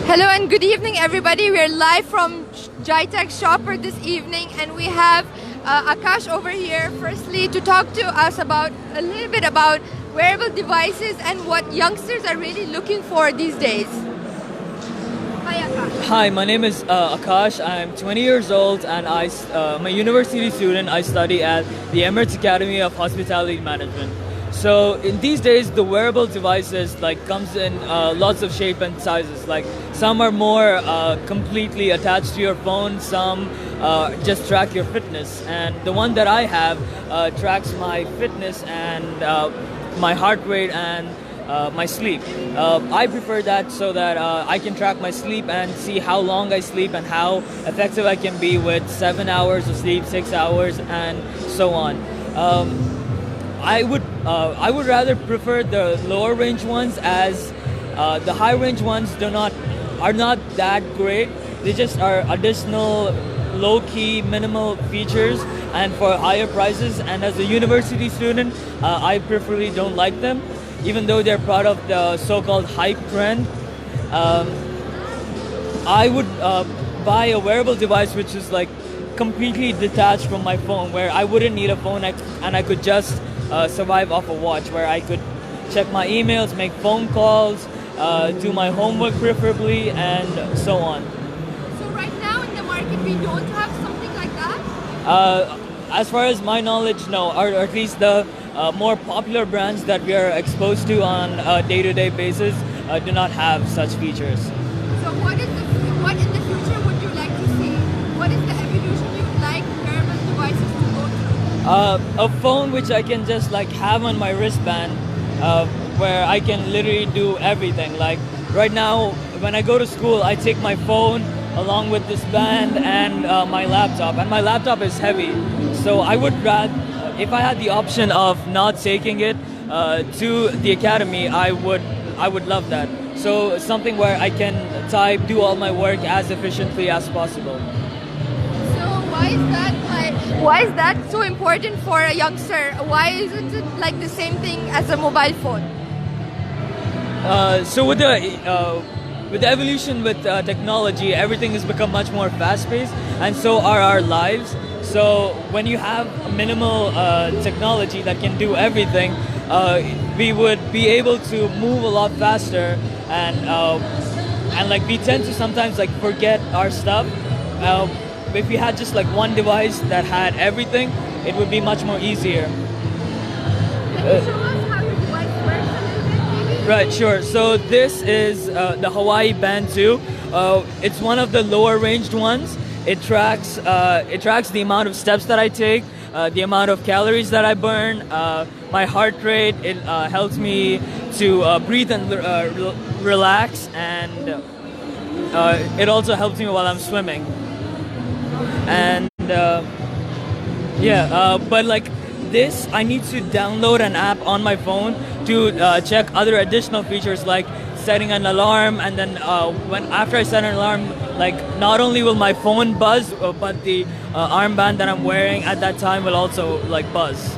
Hello and good evening, everybody. We're live from Gitex Shopper this evening, and we have Akash over here. Firstly, to talk to us about a little bit about wearable devices and what youngsters are really looking for these days. Hi, Akash. Hi, my name is Akash. I'm 20 years old and I'm a university student. I study at the Emirates Academy of Hospitality Management. So in these days, the wearable devices comes in lots of shape and sizes. Like some are more completely attached to your phone. Some just track your fitness. And the one that I have tracks my fitness and my heart rate and my sleep. I prefer that so that I can track my sleep and see how long I sleep and how effective I can be with 7 hours of sleep, 6 hours, and so on. I would rather prefer the lower range ones, as the high range ones are not that great. They just are additional low key minimal features and for higher prices, and as a university student I preferably don't like them, even though they're part of the so-called hype trend. I would buy a wearable device which is completely detached from my phone, where I wouldn't need a phone and I could just survive off a watch, where I could check my emails, make phone calls, do my homework preferably, and so on. So right now in the market, we don't have something like that? As far as my knowledge, no, or at least the more popular brands that we are exposed to on a day-to-day basis do not have such features. So what in the future would you like to see? What is the evolution you would like wearable devices to go through? A phone which I can just have on my wristband, where I can literally do everything. Like right now, when I go to school, I take my phone along with this band and my laptop, and my laptop is heavy. So I would rather, if I had the option of not taking it to the academy, I would love that. So something where I can type, do all my work as efficiently as possible. So why is that so important for a youngster? Why isn't it like the same thing as a mobile phone? So with the evolution with technology, everything has become much more fast-paced, and so are our lives. So when you have minimal technology that can do everything, we would be able to move a lot faster, and we tend to sometimes forget our stuff. If we had just one device that had everything, it would be much more easier. Can you show us how your device works a little bit, maybe? Right, sure. So this is the Hawaii Band 2. It's one of the lower ranged ones. It tracks the amount of steps that I take, the amount of calories that I burn, my heart rate. It helps me to breathe and relax, and it also helps me while I'm swimming. And but this, I need to download an app on my phone to check other additional features like setting an alarm, and then after I set an alarm, not only will my phone buzz, but the armband that I'm wearing at that time will also buzz.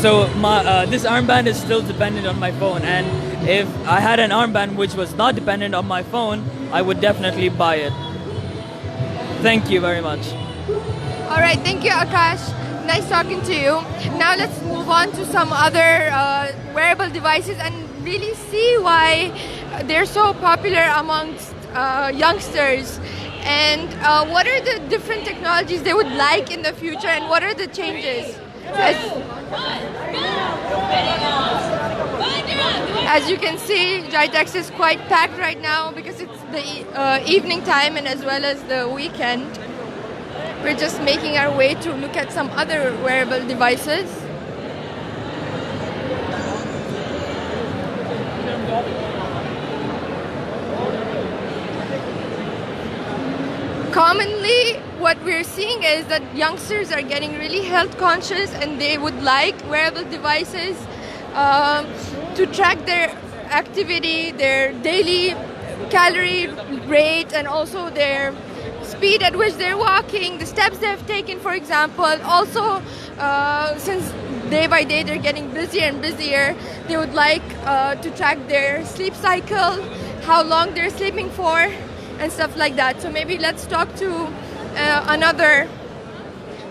So this armband is still dependent on my phone, and if I had an armband which was not dependent on my phone, I would definitely buy it. Thank you very much. All right, thank you, Akash. Nice talking to you. Now let's move on to some other wearable devices and really see why they're so popular amongst youngsters, and what are the different technologies they would like in the future, and what are the changes. As you can see, Gitex is quite packed right now because it's the evening time and as well as the weekend. We're just making our way to look at some other wearable devices. Commonly, what we're seeing is that youngsters are getting really health conscious, and they would like wearable devices to track their activity, their daily calorie rate, and also their speed at which they're walking, the steps they've taken, for example. Also, since day by day they're getting busier and busier, they would like to track their sleep cycle, how long they're sleeping for, and stuff like that. So maybe let's talk to another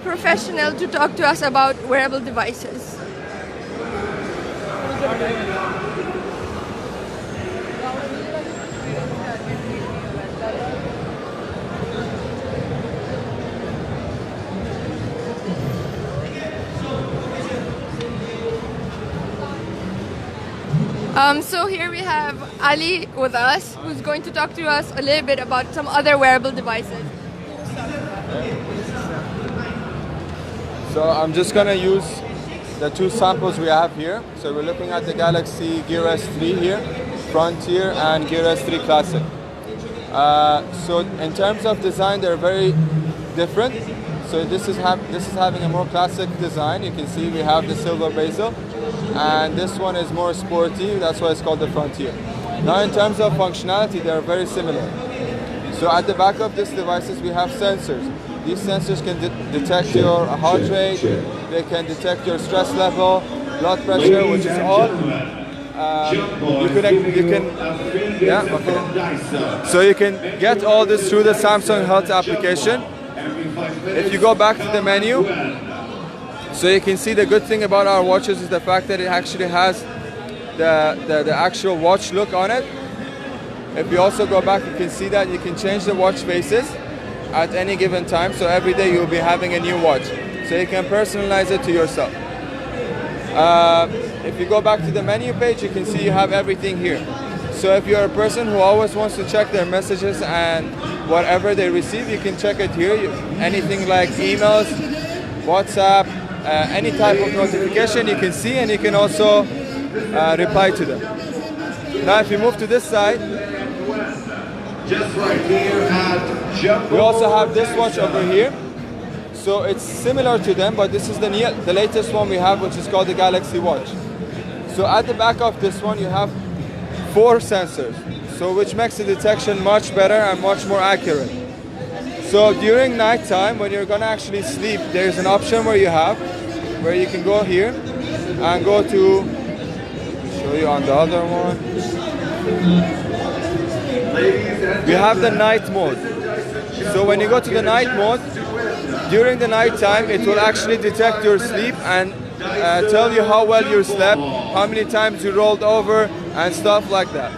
professional to talk to us about wearable devices. So here we have Ali with us, who's going to talk to us a little bit about some other wearable devices. So I'm just going to use the two samples we have here. So we're looking at the Galaxy Gear S3 here, Frontier and Gear S3 Classic. So in terms of design, they're very different. So this is having a more classic design. You can see we have the silver bezel, and this one is more sporty. That's why it's called the Frontier. Now in terms of functionality, they're very similar. So at the back of these devices, we have sensors. These sensors can detect your heart rate, they can detect your stress level, blood pressure, which is all. So you can get all this through the Samsung Health application. If you go back to the menu, so you can see the good thing about our watches is the fact that it actually has the actual watch look on it. If you also go back, you can see that you can change the watch faces at any given time. So every day you'll be having a new watch. So you can personalize it to yourself. If you go back to the menu page, you can see you have everything here. So if you're a person who always wants to check their messages and whatever they receive, you can check it here. Anything like emails, WhatsApp, any type of notification you can see, and you can also reply to them. Now if you move to this side, just right here at we also have this watch over here. So it's similar to them, but this is the latest one we have, which is called the Galaxy Watch. So at the back of this one, you have 4 sensors, so which makes the detection much better and much more accurate. So during night time, when you're gonna actually sleep, there's an option where you can go here and go to, show you on the other one. We have the night mode. So when you go to the night mode, during the night time, it will actually detect your sleep and tell you how well you slept, how many times you rolled over, and stuff like that.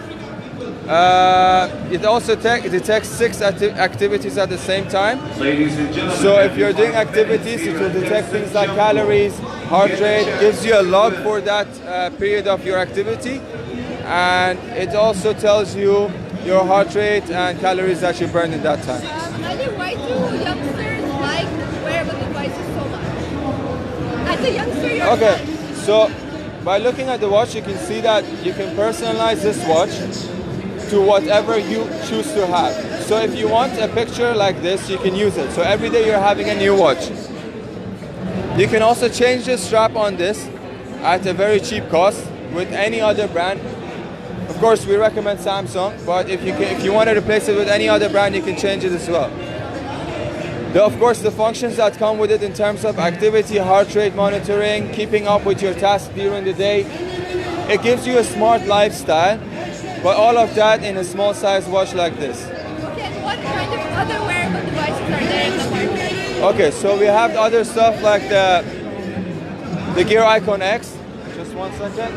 It also detects 6 activities at the same time. So if you're doing activities, it will detect things like calories, heart rate, gives you a log for that period of your activity, and it also tells you your heart rate and calories that you burned in that time. Ali, why do youngsters like wearable devices so much? As a youngster, you're Okay, so by looking at the watch, you can see that you can personalize this watch to whatever you choose to have. So if you want a picture like this, you can use it. So every day you're having a new watch. You can also change the strap on this at a very cheap cost with any other brand. Of course, we recommend Samsung, but if you want to replace it with any other brand, you can change it as well. Of course, the functions that come with it in terms of activity, heart rate monitoring, keeping up with your tasks during the day, it gives you a smart lifestyle, but all of that in a small size watch like this. Okay, what kind of other wearable devices are there in the market? Okay, so we have other stuff like the Gear Icon X. Just one second.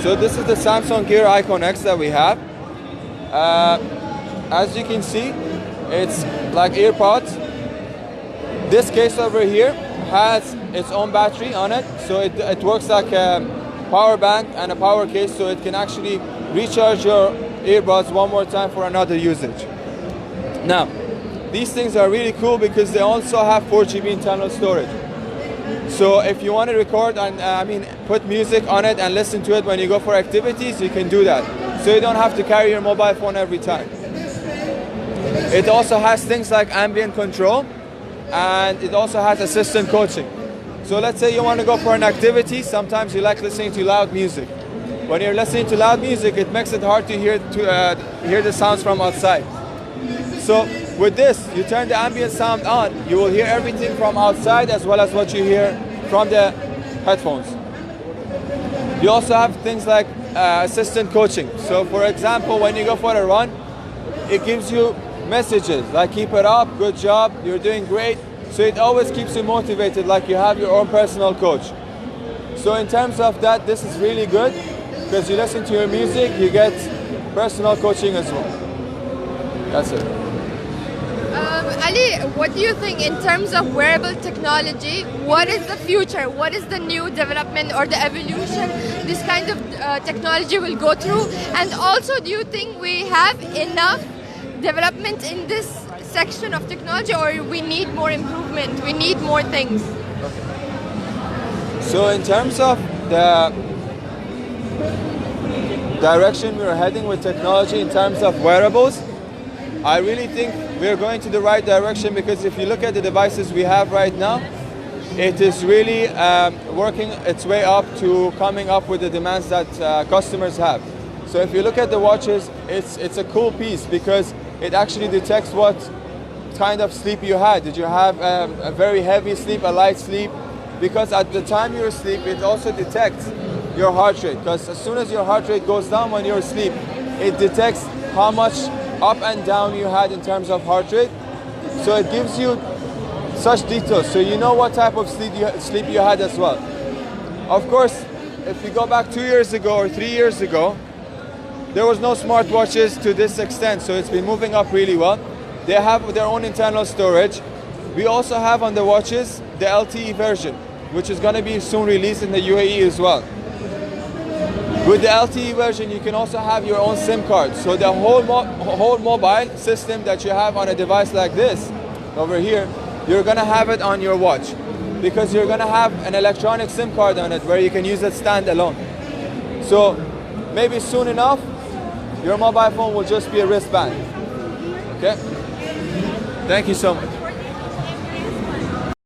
So this is the Samsung Gear Icon X that we have. As you can see, it's like AirPods. This case over here has its own battery on it, so it works like a power bank and a power case, so it can actually recharge your earbuds one more time for another usage. Now, these things are really cool because they also have 4 GB internal storage. So if you want to record and put music on it and listen to it when you go for activities, you can do that. So you don't have to carry your mobile phone every time. It also has things like ambient control, and it also has assistant coaching. So let's say you want to go for an activity, sometimes you like listening to loud music. When you're listening to loud music, it makes it hard to hear the sounds from outside. So with this, you turn the ambient sound on, you will hear everything from outside as well as what you hear from the headphones. You also have things like assistant coaching. So for example, when you go for a run, it gives you messages like keep it up, good job, you're doing great. So it always keeps you motivated, like you have your own personal coach. So in terms of that, this is really good because you listen to your music, you get personal coaching as well. That's it. Ali, what do you think in terms of wearable technology? What is the future? What is the new development or the evolution this kind of technology will go through? And also, do you think we have enough development in this section of technology, or we need more improvement? We need more things? So in terms of the direction we're heading with technology in terms of wearables, I really think we're going to the right direction, because if you look at the devices we have right now, it is really working its way up to coming up with the demands that customers have. So if you look at the watches, it's a cool piece because it actually detects what kind of sleep you had. Did you have a very heavy sleep, a light sleep? Because at the time you're asleep, it also detects your heart rate. Because as soon as your heart rate goes down when you're asleep, it detects how much up and down you had in terms of heart rate. So it gives you such details, so you know what type of sleep you had as well. Of course, if you go back 2 years ago or 3 years ago, there was no smartwatches to this extent, so it's been moving up really well. They have their own internal storage. We also have on the watches the LTE version, which is going to be soon released in the UAE as well. With the LTE version, you can also have your own SIM card. So the whole mobile system that you have on a device like this, over here, you're gonna have it on your watch, because you're gonna have an electronic SIM card on it where you can use it standalone. So maybe soon enough, your mobile phone will just be a wristband. Okay? Thank you so much.